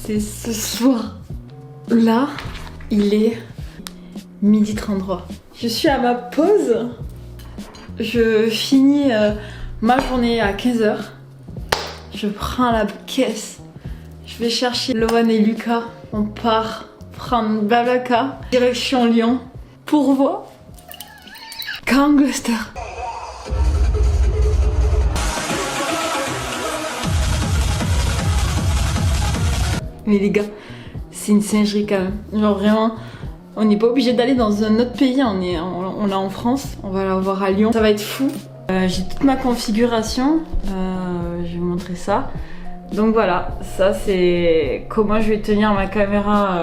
c'est ce soir. Là, il est 12h33. Je suis à ma pause. Je finis ma journée à 15h. Je prends la caisse. Je vais chercher Lohan et Lucas. On part prendre Blablacar. Direction Lyon. Pour voir Gangster. Mais les gars, c'est une singerie quand même. Genre vraiment, on n'est pas obligé d'aller dans un autre pays. On est en France. On va la voir à Lyon. Ça va être fou. J'ai toute ma configuration. Je vais vous montrer ça. Donc voilà, ça c'est comment je vais tenir ma caméra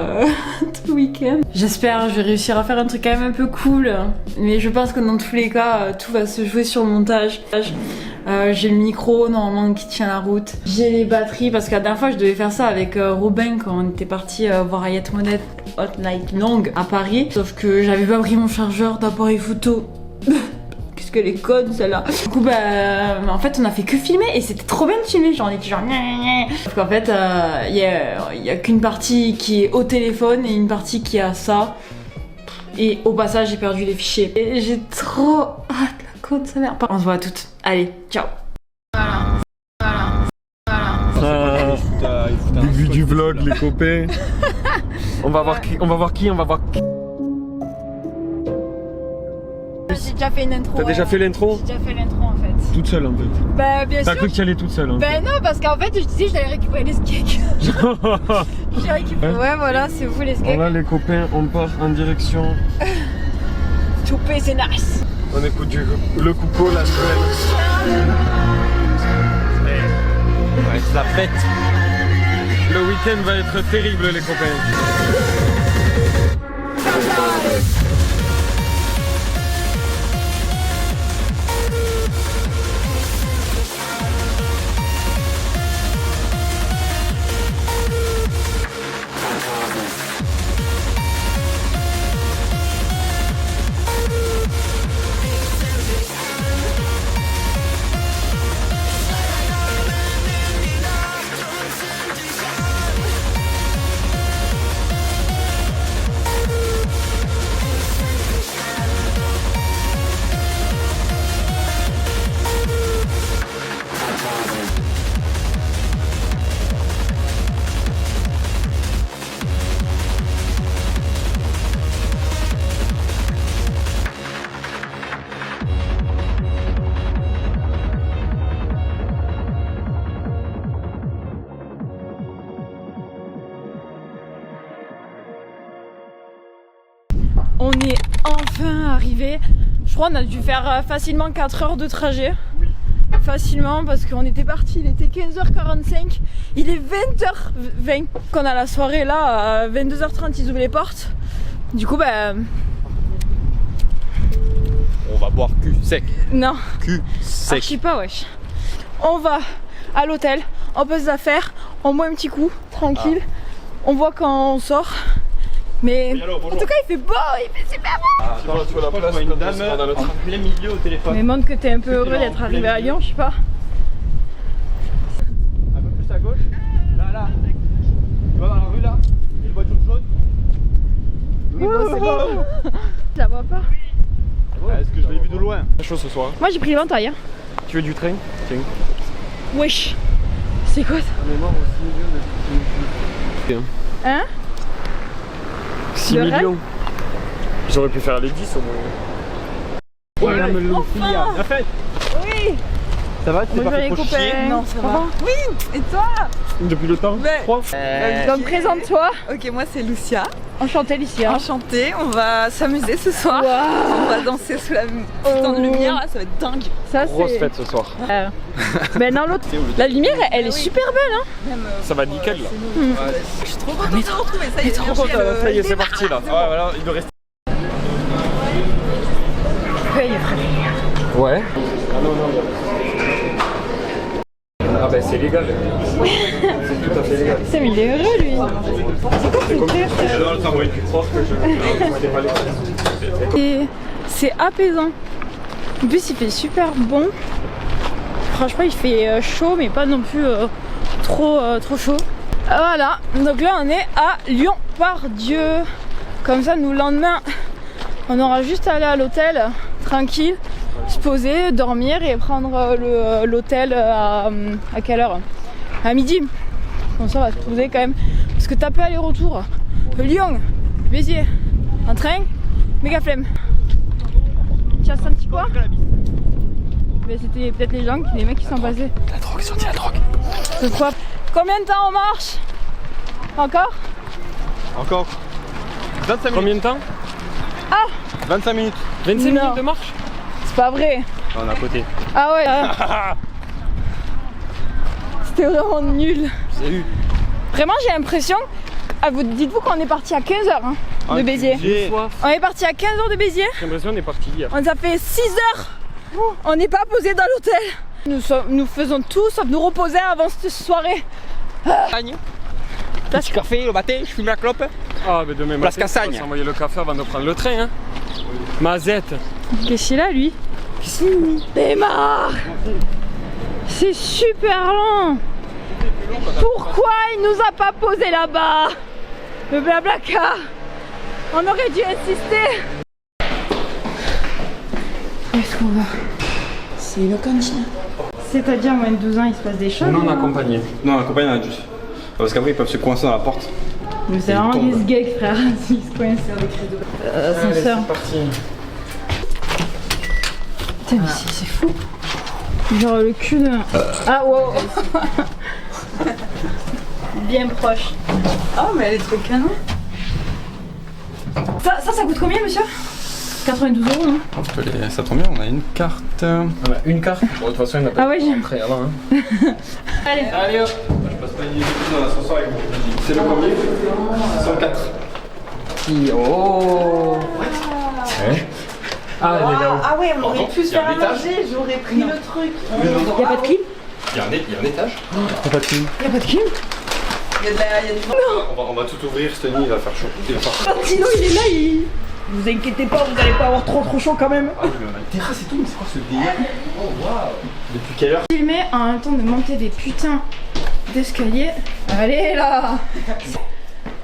tout le week-end. J'espère que je vais réussir à faire un truc quand même un peu cool. Mais je pense que dans tous les cas, tout va se jouer sur le montage. J'ai le micro normalement qui tient la route. J'ai les batteries parce que la dernière fois je devais faire ça avec Robin quand on était parti voir Hayat Monet Hot Night Long à Paris. Sauf que j'avais pas pris mon chargeur d'appareil photo. Qu'est-ce qu'elle est conne celle-là. Du coup en fait on a fait que filmer et c'était trop bien de filmer. Genre on était genre parce qu'en fait il y a qu'une partie qui est au téléphone et une partie qui a ça. Et au passage j'ai perdu les fichiers. Et j'ai trop hâte la conne sa mère. On se voit à toutes. Allez, ciao. Début du vlog les copains. On va voir qui. J'ai déjà fait une intro. T'as déjà fait l'intro? J'ai déjà fait l'intro en fait. Toute seule en fait. Bah bien sûr. T'as cru que tu allais toute seule hein. Bah non parce qu'en fait je disais que j'allais récupérer les skeeks. J'ai récupéré. Ouais voilà c'est vous les skeeks. Voilà les copains, on part en direction. Choupé c'est nice. On écoute le coucou la nouvelle. Ouais, c'est la fête. Le week-end va être terrible les copains. On est enfin arrivé. Je crois qu'on a dû faire facilement 4 heures de trajet. Oui. Facilement parce qu'on était parti, il était 15h45. Il est 20h20 qu'on a la soirée là. À 22h30 ils ouvrent les portes. Du coup On va boire cul sec. non. Cul sec. Archi pas wesh. On va à l'hôtel, on pose les affaires, on boit un petit coup, tranquille. On voit quand on sort. Mais oui, alors, en tout cas il fait beau, il fait super beau. Attends, tu vois la place, une dame en plein milieu au téléphone. Mais montre que t'es un peu heureux d'être arrivé à Lyon, je sais pas. Un peu plus à gauche. Là. Tu vois dans la rue là, il y a une voiture jaune. Oui bon c'est bon. Je la vois pas. Est-ce que je l'ai vu de loin? C'est chaud ce soir. Moi j'ai pris l'éventail hein. Tu veux du train? Tiens. Wesh. C'est quoi ça? On est mort aussi. Hein? 6 Le millions. J'aurais pu faire les 10 au moins. Ouais, Madame Lufia. La fête. Oui. Ça va? Tu t'es pas fait trop chier? Non ça va. Oui, et toi? Depuis le temps? Mais- 3. Donc présente-toi. Ok, moi c'est Lucia. Enchantée Lucia. Enchantée, on va s'amuser ce soir. Waouh. On va danser sous la putain de lumière, là, ça va être dingue. Ça Grosse c'est. fête ce soir. Ben non l'autre. La lumière elle est super belle hein. Même, Ça va nickel là. je suis trop contente de te retrouver, ça y est, l'énergie, Ça y est, c'est elle parti là. Ouais, voilà, il doit rester. Ouais. Ah non, non. Ah ben c'est légal. C'est tout à fait légal. C'est mais il est heureux lui. C'est comme ça aurait pu croire que je pas légal. Et c'est apaisant. En plus il fait super bon. Franchement il fait chaud mais pas non plus trop chaud. Voilà, donc là on est à Lyon-Part-Dieu. Comme ça, nous, le lendemain, on aura juste à aller à l'hôtel, tranquille, se poser, dormir et prendre l'hôtel à quelle heure? À midi. Comme ça, on va se poser quand même. Parce que taper aller-retour, Lyon, Béziers, en train, méga flemme. Tu as senti quoi? Mais c'était peut-être les mecs qui sont passés. La drogue, sorti la drogue. C'est quoi? Combien de temps on marche? Encore? Encore 25 minutes. Combien de temps? Ah! 25 minutes. 25 Non. minutes de marche? C'est pas vrai. On est à côté. Ah ouais. C'était vraiment nul. Salut. Vraiment, j'ai l'impression. Ah, dites-vous qu'on est parti à 15h hein, de Béziers. On est parti à 15h de Béziers. J'ai l'impression qu'on est parti hier. On a fait 6 heures. On n'est pas posé dans l'hôtel. Nous faisons tout sauf nous reposer avant cette soirée. Petit café le matin, je fume la clope. Ah, mais demain Place matin, on Cassagne. va s'envoyer le café avant de prendre le train. Hein. Mazette. Qu'est-ce qu'il a lui? Démarre. C'est super long. Pourquoi il nous a pas posé là-bas? Le blablacar. On aurait dû insister. Où est-ce qu'on va? C'est le cantine. C'est-à-dire, moins de 12 ans, il se passe des choses. Non, accompagné. Non, la compagnie, on a juste. Parce qu'après, ils peuvent se coincer dans la porte. Mais c'est vraiment des sgeeks, frère. Ils se coincent sur les créneaux. Ascenseur. C'est parti. Putain, mais c'est fou. Genre le cul de. Ah, wow. Bien proche. Oh, mais elle est trop canon. Ça coûte combien, monsieur? 92 €, non? Ça tombe bien, on a une carte. On a une carte. Bon, de toute façon, il n'a pas Ah ouais, j'ai. rentré avant. Hein. Allez Allez hop. Je passe pas une minute dans l'ascenseur avec vous. C'est le premier 104. Oh. Ah, elle est là-haut. Ah ouais, on aurait pu se il y a faire un à étage. manger, j'aurais pris le truc. Y'a pas de clim? Il y a un étage. T'as pas de clim. Y'a pas de clim? Il y a du On va tout ouvrir, cette nuit, il va faire chaud. Il va faire chaud. Tino, il est là, il. Vous inquiétez pas, vous allez pas avoir trop chaud quand même. Ah oui, mais on a une terrasse et tout, mais c'est quoi ce délire? Oh waouh! Depuis quelle heure? Filmer en même temps de monter des putains d'escaliers. Allez là.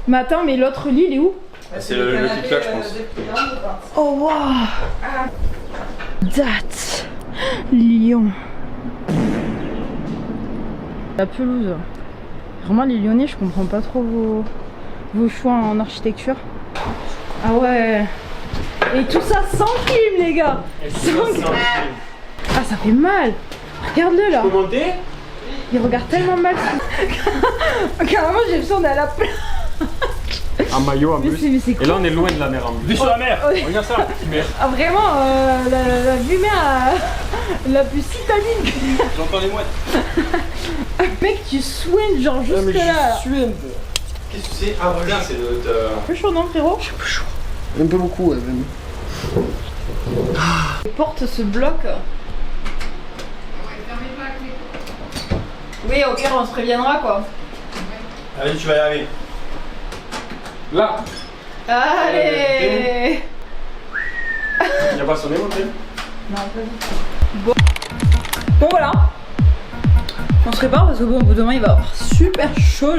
Mais attends, mais l'autre lit, il est où? C'est le petit là, je pense. Oh waouh. Date. Lyon. La pelouse. Vraiment les Lyonnais, je comprends pas trop vos choix en architecture. Ah ouais. Et tout ça sans film les gars. Sans film. Ah ça fait mal. Regarde-le là. Faut monter? Il regarde tellement mal. Carrément j'ai l'impression d'aller à la plage. En maillot en Mais plus. c'est Et là on est loin de la mer en plus. Vue sur la mer! Ouais. Regarde ça, la petite mer! Ah vraiment la vue mer la plus citadine. J'entends les mouettes! Mec tu soignes genre juste là. Qu'est-ce que c'est? Ah voilà, c'est le. Un peu chaud non frérot? Un peu beaucoup, ouais, même. Les portes se bloquent. Oui au pire on se préviendra quoi. Allez, tu vas y arriver. Là. Allez. Il a pas sonné mon tel? Non, pas du tout. Bon voilà. On se prépare parce que bon au bout de demain il va avoir super chaud.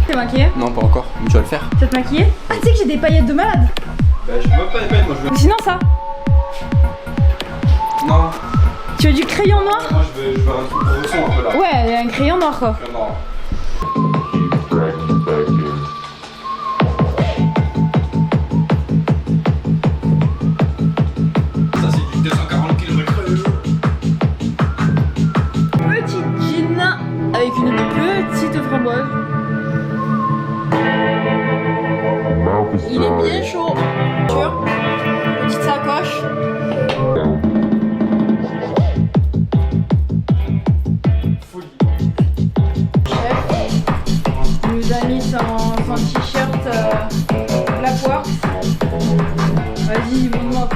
T'es maquillée? Non, pas encore, mais tu vas le faire. Tu vas te maquiller? Ah tu sais que j'ai des paillettes de malade. Bah, je veux même pas les paillettes, moi je veux. Ou sinon ça. Non, Tu veux du crayon noir? moi je veux un truc de son un peu là. Ouais, un crayon noir quoi. Non. Ça c'est du 240 km. Petite gin avec une petite framboise. Il est bien chaud. Petite sacoche. Il nous a mis son t-shirt Blackworks. Vas-y, montre-moi.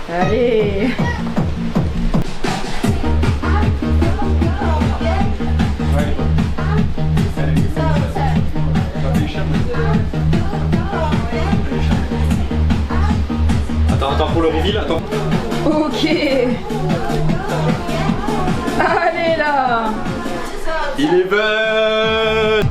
Allez. le reveal, attends. Ok. Allez là. Il est vert.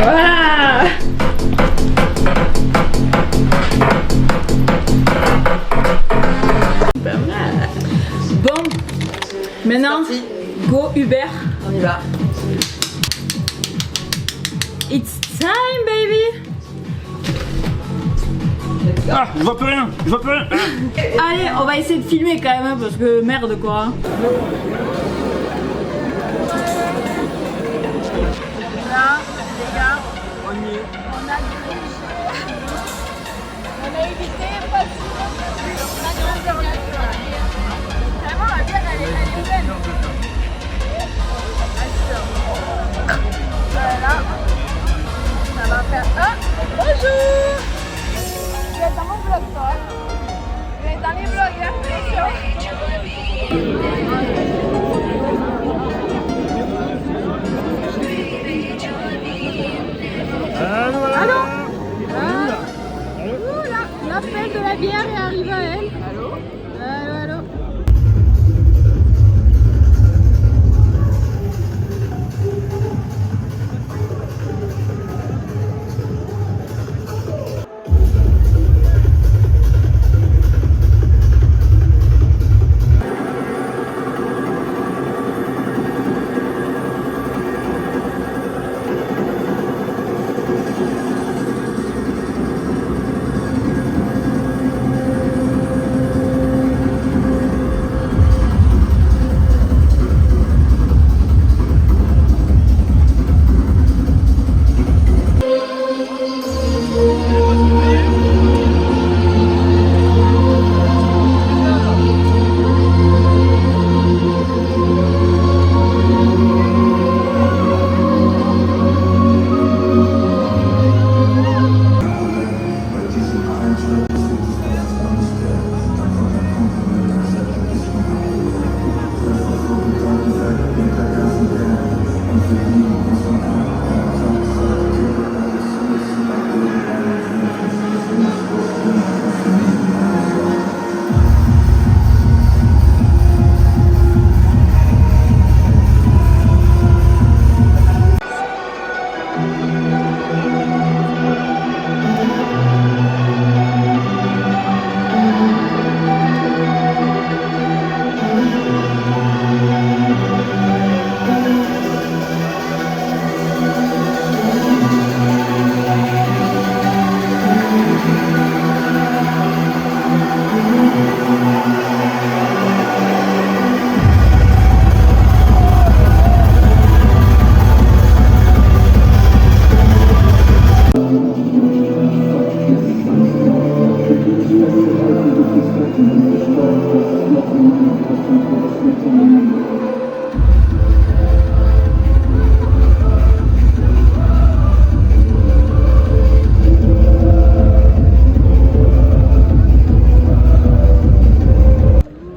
Voilà. Bon, maintenant, go Uber. On y va. It's time, baby. Ah, je vois plus rien, je vois plus rien. Allez, on va essayer de filmer quand même, hein, parce que merde quoi. Là, les gars, on a évité pas de vraiment la bière elle est belle. Voilà, ça va faire. Ah, bonjour. Vous êtes dans mon vlog, toi. Vous êtes dans les vlogs, hein, attention. Allô. Allô. L'appel de la bière est arrivé à elle. Allô. Allô.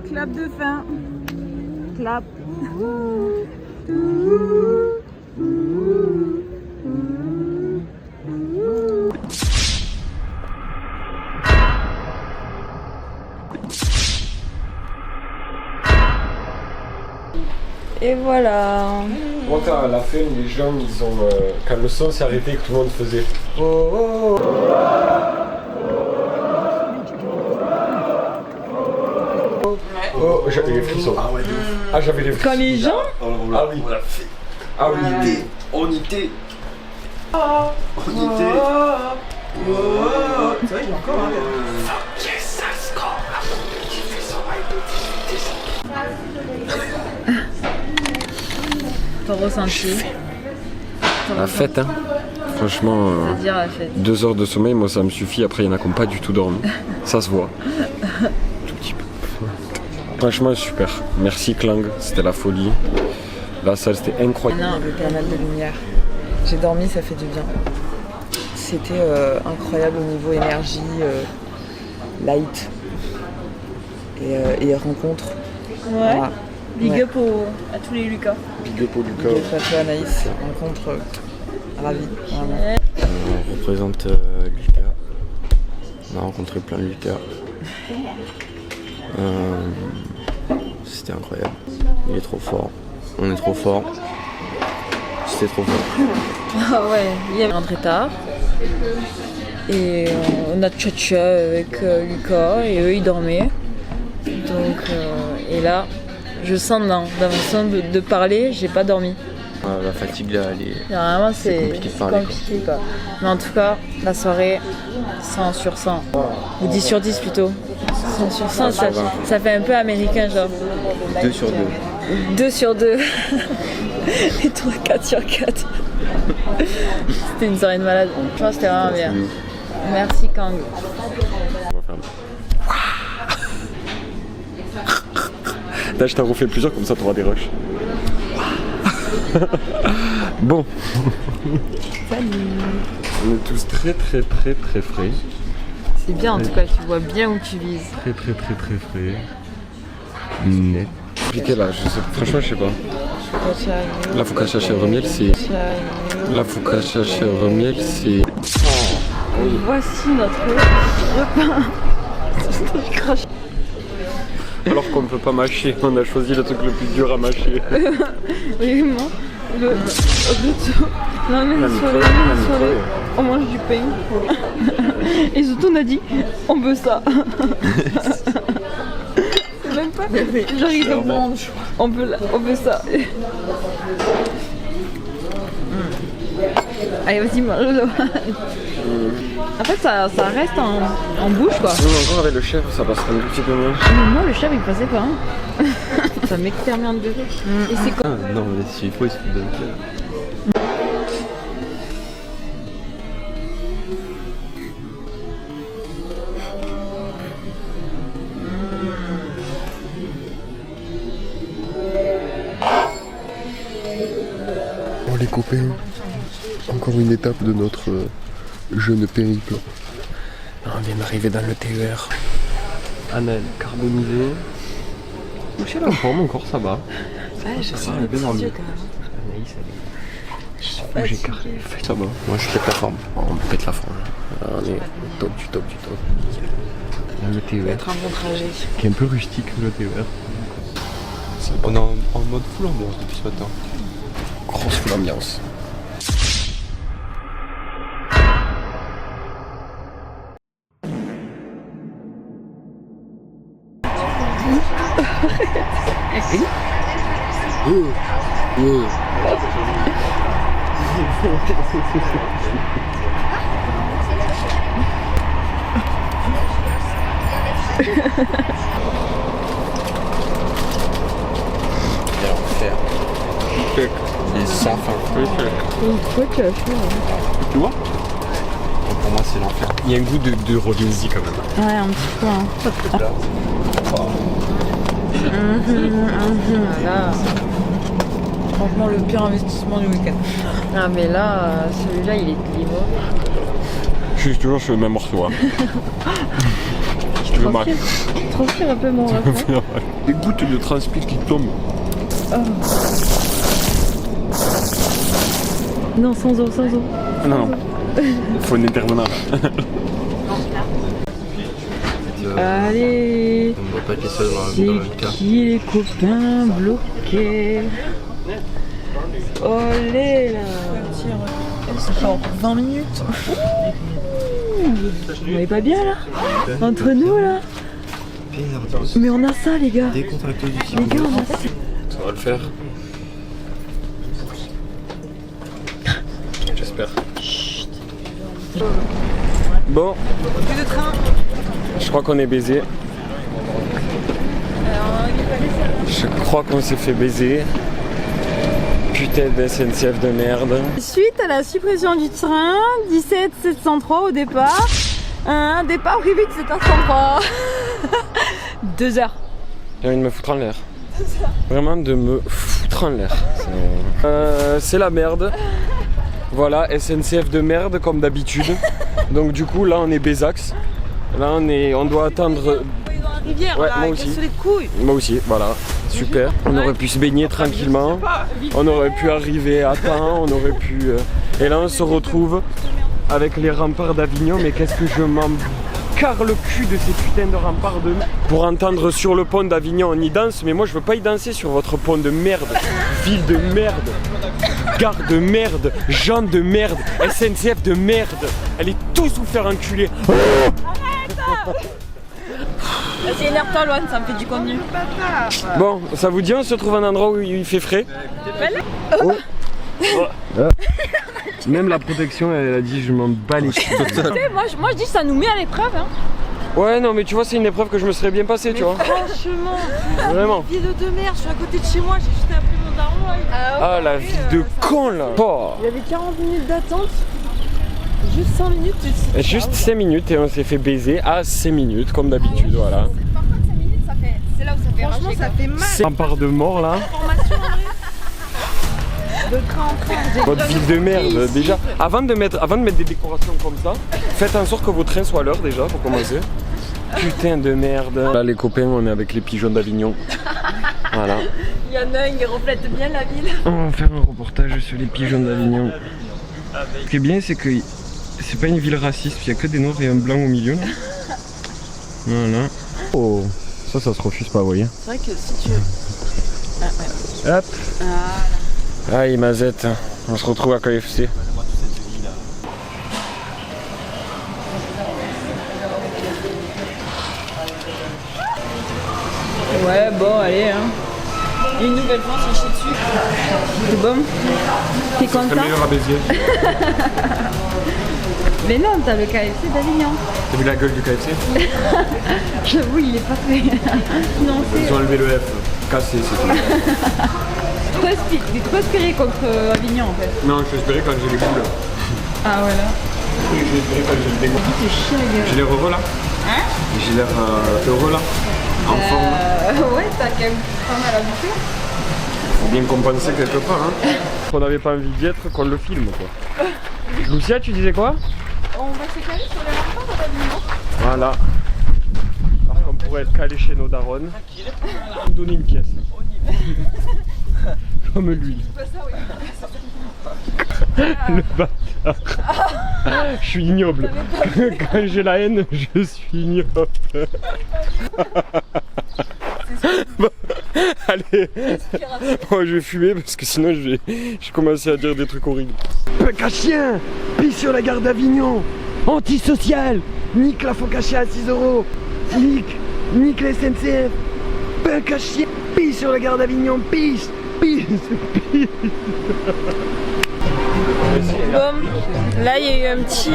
Clap de fin. Clap. Et voilà. Bon, à la fin, les gens, ils ont. Quand le son s'est arrêté, que tout le monde faisait. Oh, oh, oh. Oh, j'avais les frissons. Ah ouais, ah, j'avais les frissons. Quand les gens. Ah oui. On l'a fait. Ah oui. On y était. On y était. C'est vrai, il y a encore un. Yes, ça score. J'ai fait son Ton ressenti. La fête, hein. Franchement, C'est-à-dire la fête. 2 heures de sommeil, moi ça me suffit. Après, il y en a qui n'ont pas du tout dormi. Ça se voit. Tout petit peu. Franchement, super. Merci Klang, c'était la folie. La salle, c'était incroyable. Avec pas mal de lumière. J'ai dormi, ça fait du bien. C'était incroyable au niveau énergie, light et rencontre. Ouais. Voilà. Big Ouais. up à tous les Lucas. Big up au Lucas. Big up à toi Anaïs, rencontre ravie, vraiment. On représente Lucas. On a rencontré plein de Lucas. C'était incroyable. Il est trop fort. On est trop fort. C'était trop fort. Ah ouais, il est rentré tard. Et on a tcha-tcha avec Lucas et eux ils dormaient. Donc, et là, je sens dans ma façon de parler, j'ai pas dormi. La fatigue là, elle est... Vraiment, c'est compliqué de parler, compliqué, quoi. Mais en tout cas, la soirée, 100 sur 100. Ou 10 sur 10 plutôt. 100 sur 100, ça fait un peu américain, genre. 2 sur 2. 2 sur 2. Et toi, 4 sur 4. C'était une soirée de malade. Je pense que c'était vraiment bien. Merci, Kang. Là, je t'en refais plusieurs, comme ça tu auras des rushs. Bon. Salut. On est tous très très très très frais. C'est bien, en tout cas, tu vois bien où tu vises. Très très très très frais. Net. Compliqué là, je sais, franchement je sais pas. La focaccia chèvre miel c'est... La focaccia chèvre miel c'est... Voici notre repas. Je crache. Alors qu'on ne peut pas mâcher, on a choisi le truc le plus dur à mâcher. Vraiment. Le tout. Là, on est soirée, on mange du pain. Et surtout, on a dit, on veut ça. C'est même pas. Genre, il est on veut ça. Allez, vas-y, mange-le. En fait, ça reste en bouche, quoi. Nous encore avec le chèvre, ça passerait un petit peu moins. Mais moi, le chèvre, il passait pas. Hein. Ça m'extermine de Et c'est quoi Non, mais s'il faut, il se donne clair. Oh les copains, encore une étape de notre jeune périple. On vient d'arriver dans le TER. Annelle carbonisée. Coucher la forme encore, ça va. Ouais, je sais, elle est bien dormie. Anaïs, Où j'ai carré. Ça va. Moi je pète la forme. On pète la forme. On est au top du top du top. Le TER. être un bon trajet. Qui est un peu rustique le TER. On est en mode full ambiance depuis ce matin. Grosse full ambiance. Et l'enfer. Les safins. Pourquoi tu as fait Tu vois? Pour moi c'est l'enfer. Il y a un goût de Rodinzi quand même. Ouais, un petit peu. Hein. Voilà. Franchement, le pire investissement du week-end. Ah, mais là, celui-là, il est mauvais. Je suis toujours sur le même morceau. Hein. Je veux mal. Transpire un peu mon repas. Des gouttes de transpire qui tombent. Non, sans eau, sans eau. Non, faut un intervenant. Allez, On ne doit pas être les seuls c'est dans le cas. qui les copains bloqués? Olé là. Ça fait encore 20 minutes. On est pas bien là? Entre nous là? Mais on a ça les gars. Décontracté du Les gars, on a ça. Ça va le faire. J'espère. Bon. Plus de train. Je crois qu'on est baisé. Je crois qu'on s'est fait baiser. Putain de SNCF de merde. Suite à la suppression du train 17703 au départ, un départ privé de 7h33. 2 heures. J'ai envie de me foutre en l'air. Vraiment de me foutre en l'air. C'est la merde. Voilà, SNCF de merde comme d'habitude. Donc du coup là on est Bézax. Là on doit attendre. Dans la rivière, Ouais, là, moi avec aussi. les couilles. Moi aussi, voilà. super. On aurait pu se baigner tranquillement, on aurait pu arriver à temps, on aurait pu... Et là on se retrouve avec les remparts d'Avignon, mais qu'est-ce que je m'en carre le cul de ces putains de remparts de merde. Pour entendre sur le pont d'Avignon on y danse, mais moi je veux pas y danser sur votre pont de merde. Ville de merde, gare de merde, gens de merde, SNCF de merde. Allez tous vous faire enculer. Vas-y, énerve-toi, Loane, ça me fait du contenu. Bon, ça vous dit, on se trouve un endroit où il fait frais. Oh. Même la protection, elle a dit je m'en bats les couilles. Moi je dis ça nous met à l'épreuve. Hein. Ouais, non, mais tu vois, c'est une épreuve que je me serais bien passé, tu vois. Franchement, Vraiment. ville de merde, je suis à côté de chez moi, j'ai juste appelé mon daron. Ah, la ville de con là. Oh. Il y avait 40 minutes d'attente. Juste 5 minutes. Juste 5 minutes et on s'est fait baiser à 5 minutes, comme d'habitude, voilà. Par contre, 5 minutes, c'est là où ça fait Franchement, ça fait mal. C'est un part de mort là. De train en train. Votre ville de merde, déjà. Avant de mettre des décorations comme ça, faites en sorte que vos trains soient à l'heure déjà pour commencer. Putain de merde. Là les copains, on est avec les pigeons d'Avignon. Voilà. Il y en a un qui reflète bien la ville. On va faire un reportage sur les pigeons d'Avignon. Ce qui est bien, c'est que c'est pas une ville raciste, il y a que des noirs et un blanc au milieu. Là. Voilà. Oh, ça se refuse pas, vous voyez. C'est vrai que si tu... Hop. Aïe, Mazette, on se retrouve à KFC. Ouais, bon, allez. Hein. Une nouvelle fois, on s'est chié dessus. C'est bon. T'es content? C'est meilleur à Béziers. Mais non, t'as le KFC d'Avignon. T'as vu la gueule du KFC? J'avoue, il est pas fait. Non, Ils ont enlevé le F. Cassé, c'est tout. T'es trop espéré contre Avignon en fait. Non, je suis espéré quand j'ai les boules. Ah voilà. Oui, j'ai espéré quand j'ai le dégoût. C'est chiant la gueule. J'ai l'air heureux là? Hein? J'ai l'air heureux là? En forme? Ouais, t'as quand même pas mal à bouffer. Faut bien compenser quelque part, hein. On n'avait pas envie d'y être qu'on le filme, quoi. Lucia, tu disais quoi? On va se caler sur les remparts d'Avignon. Voilà. Alors qu'on pourrait être calé chez nos darons. Donner une pièce. Comme l'huile. Le bâtard. Je suis ignoble. Quand j'ai la haine, je suis ignoble. Bon, allez, bon, je vais fumer parce que sinon je vais commencer à dire des trucs horribles. Punk à chien, pisse sur la gare d'Avignon, antisocial, nique la focaccia à 6 €, nique la SNCF, punk à chien, pisse sur la gare d'Avignon, pisse. Bon, là il y a eu un petit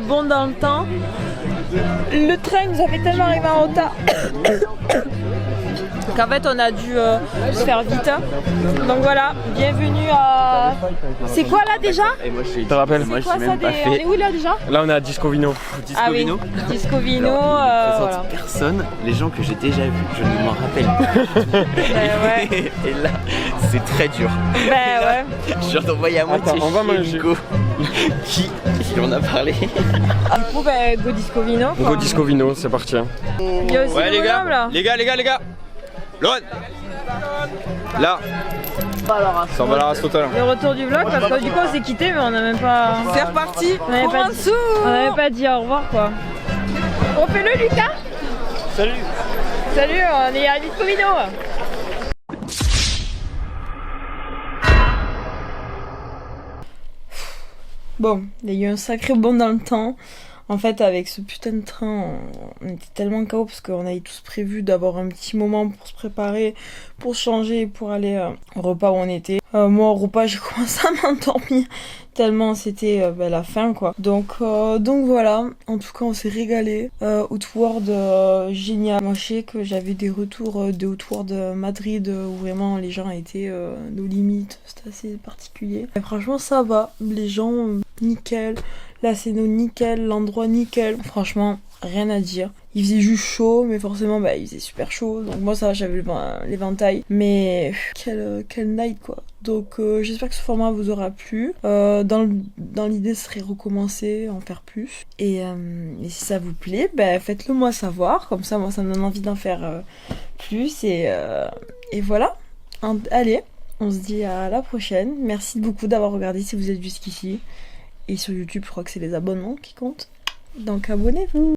bond dans le temps. Le train nous a fait tellement arriver en retard qu'en fait on a dû se faire vite. Donc voilà, bienvenue à... C'est quoi là déjà? Tu te rappelles? C'est quoi ça des... On est où là déjà? Là on est à Disco Vino. Ah oui, Disco Vino, voilà. Personne, les gens que j'ai déjà vus, je ne m'en rappelle plus. Ouais. Et là, c'est très dur. Ben ouais. Je viens d'envoyer à moitié. Attends, on va manger. Hugo, qui en a parlé. Du coup, ben, go Disco Vino. Go Disco Vino, c'est parti. Hein. Il y a aussi Ouais, le les gars, bonhomme, là. les gars. Loan. Là. Ça va la race totale. Le retour du vlog parce que du coup on s'est quitté mais on n'a même pas... C'est reparti. On n'avait pas dit au revoir quoi. On fait le Lucas. Salut. Salut, on est à Disco Vino. Bon, il y a eu un sacré bond dans le temps. En fait, avec ce putain de train, on était tellement KO parce qu'on avait tous prévu d'avoir un petit moment pour se préparer, pour changer, pour aller au repas où on était. Moi, au repas, j'ai commencé à m'endormir tellement c'était la fin, quoi. Donc voilà. En tout cas, on s'est régalé. Outward, génial. Moi, je sais que j'avais des retours de Outward Madrid où vraiment les gens étaient nos limites. C'était assez particulier. Et franchement, ça va. Les gens, nickel. La scéno nickel, l'endroit nickel, franchement rien à dire. Il faisait juste chaud, mais forcément il faisait super chaud, donc moi ça va, j'avais l'éventail, mais quelle night quoi. Donc j'espère que ce format vous aura plu. Dans l'idée ce serait recommencer, en faire plus. Et si ça vous plaît, faites-le moi savoir, comme ça moi ça me donne envie d'en faire plus et Et voilà. Allez, on se dit à la prochaine. Merci beaucoup d'avoir regardé si vous êtes jusqu'ici. Et sur YouTube, je crois que c'est les abonnements qui comptent. Donc abonnez-vous.